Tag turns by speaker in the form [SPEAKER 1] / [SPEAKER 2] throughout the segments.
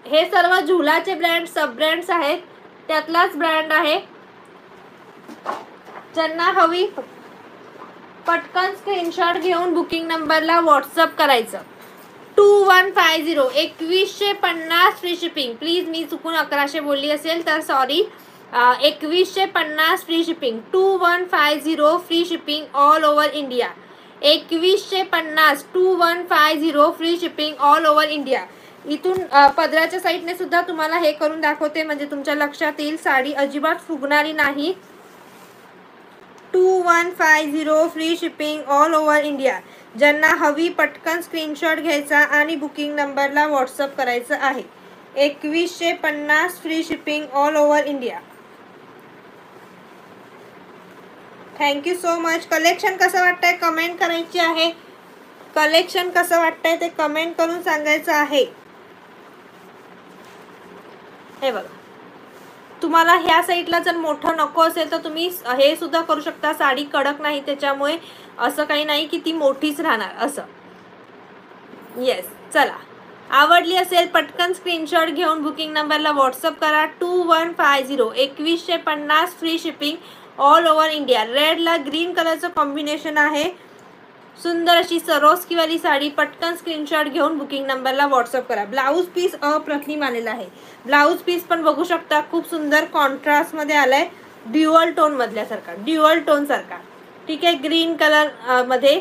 [SPEAKER 1] हे सर्व झुलाचे ब्रँड सब ब्रँड्स आहेत, त्यातलाच ब्रँड आहे. ज्यांना हवी पटकन स्क्रीनशॉट घेऊन बुकिंग नंबरला व्हॉट्सअप करायचं. 2150 2150 फ्री शिपिंग. प्लीज मी चुकून 1100 बोलली असेल तर sorry. 2150 free shipping. 2150 free shipping all over India. 2150 2150 free shipping all over India. इथून पदराच्या साईडने सुद्धा तुम्हाला हे करून दाखवते म्हणजे तुमच्या लक्षात येईल. साडी अजिबात फुगणारी नाही. 2150 free shipping all over India. ज्यांना हवी पटकन स्क्रीनशॉट घ्यायचा आणि बुकिंग नंबरला व्हॉट्सअप करायचं आहे. 2150 free shipping all over India. Thank you so much. Collection कसं वाटतंय कमेंट करायची आहे. कलेक्शन कसं वाटतंय ते कमेंट करून सांगायचं आहे. हे बघा, तुम्हाला ह्या साईडला जर मोठं नको असेल तर तुम्ही हे सुद्धा करू शकता. साडी कडक नाही त्याच्यामुळे असं काही नाही की ती मोठीच राहणार असं. येस, चला आवडली असेल पटकन स्क्रीनशॉट घेऊन बुकिंग नंबरला व्हॉट्सअप करा. 2150 2150 free shipping all over India. रेडला ग्रीन कलरचं कॉम्बिनेशन आहे. सुंदर अशी सरोस्कीवाली साडी. पटकन स्क्रीनशॉट घेऊन बुकिंग नंबरला व्हॉट्सअप करा. ब्लाऊज पीस अप्रतिम आलेला आहे. ब्लाऊज पीस पण बघू शकता खूप सुंदर कॉन्ट्रास्टमध्ये आलाय. ड्युअल टोन मधल्यासारखा, ड्युअल टोन सारखा. ठीक आहे, ग्रीन कलर मध्ये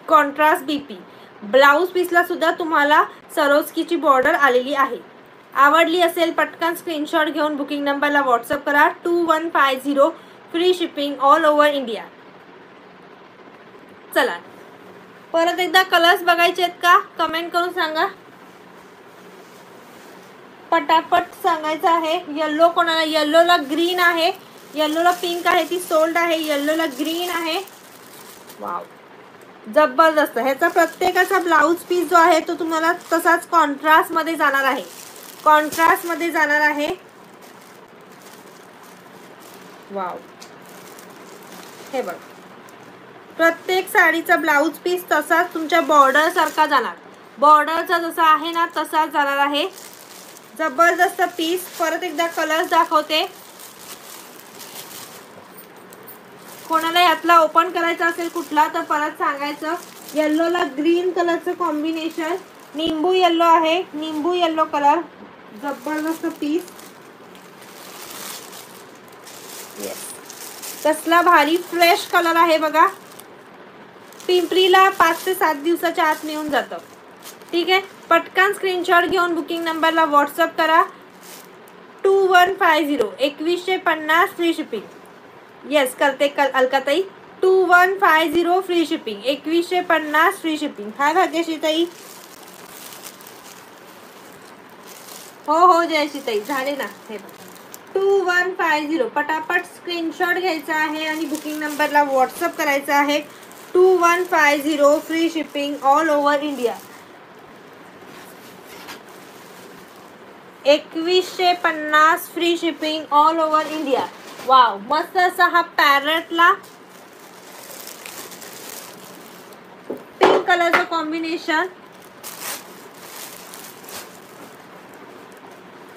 [SPEAKER 1] कॉन्ट्रास्ट बीपी. ब्लाऊज पीसला सुद्धा तुम्हाला सरोस्कीची बॉर्डर आलेली आहे. आवडली असेल पटकन स्क्रीनशॉट घेऊन बुकिंग नंबरला व्हॉट्सअप करा. 2150 free shipping all over India. चला परत एकदा कलर्स बघायचे आहेत का कमेंट करून सांगा. पटापट सांगायचं आहे. येल्लो कोणाला, येल्लोला ग्रीन आहे, येल्लोला पिंक आहे ती सोल्ड आहे, येल्लोला ग्रीन आहे. वाव, जबरदस्त. ह्याचा प्रत्येकाचा ब्लाऊज पीस जो आहे तो तुम्हाला तसाच कॉन्ट्रास्ट मध्ये जाणार आहे. कॉन्ट्रास्ट मध्ये जाणार आहे. वाव, हे बघ, प्रत्येक साडीचा ब्लाऊज पीस तसाच तुमच्या बॉर्डर सारखा जाणार. बॉर्डरचा जसा आहे ना तसाच जाणार आहे. जबरदस्त पीस. परत एकदा कलर्स दाखवते. कोणाला यातला ओपन करायचा असेल कुठला तर परत सांगायचं. येल्लोला ग्रीन कलरचं कॉम्बिनेशन, निंबू येल्लो आहे, निंबू येल्लो कलर. जबरदस्त पीस. कसला भारी फ्रेश कलर आहे बघा. पिंपरीला 5 ते 7 दिवसाच्या आत मिळून जातं. ठीक आहे, पटकन स्क्रीनशॉट घेऊन बुकिंग नंबरला व्हॉट्सअप करा. 2150 2150 फ्री शिपिंग. येस करते अलकाताई. 2150 free shipping. 2150 free shipping. Hi Bhagyashree ताई. हो जयश्री ताई झाले ना. हे 2150 पटापट स्क्रीनशॉट घ्यायचा आहे आणि बुकिंग नंबरला व्हॉट्सअप करायचा आहे. 2150 free shipping all over India. 2150 free shipping all over India. Wow, मस्त असा हा पॅरेटला पिंक कलरचं कॉम्बिनेशन.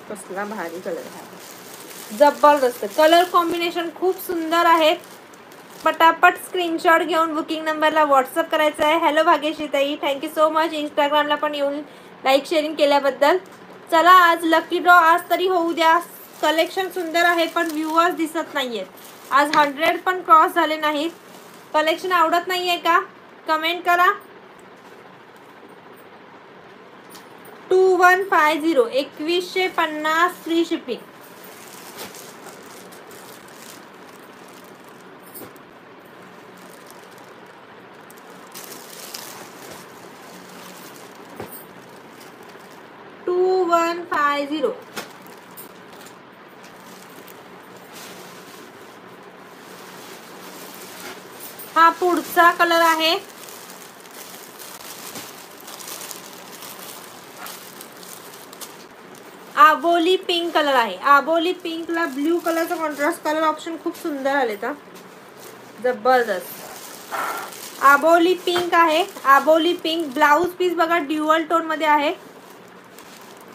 [SPEAKER 1] कसला भारी कलर आहे. जबरदस्त कलर कॉम्बिनेशन खूप सुंदर आहेत. पटापट स्क्रीनशॉट घेऊन बुकिंग नंबरला व्हॉट्सअप करायचा आहे. हॅलो भाग्यश्री ताई, थँक्यू सो मच इंस्टाग्रामला पण येऊन लाईक शेअरिंग केल्याबद्दल. चला आज लकी ड्रॉ आज तरी होऊ द्या. कलेक्शन सुंदर आहे पण व्ह्यूअर्स दिसत नाहीयेत. आज 100 पण क्रॉस झाले नाहीत. कलेक्शन आवडत नाहीये का कमेंट करा. 2150 2150 फ्री शिपिंग. हा पुढचा कलर आहे. आबोली पिंक कलर आहे. आबोली पिंकला ब्ल्यू कलरचा कॉन्ट्रास्ट कलर ऑप्शन खूप सुंदर आले तर जबरदस्त. आबोली पिंक आहे. आबोली पिंक. ब्लाऊज पीस बघा ड्युअल टोन मध्ये आहे.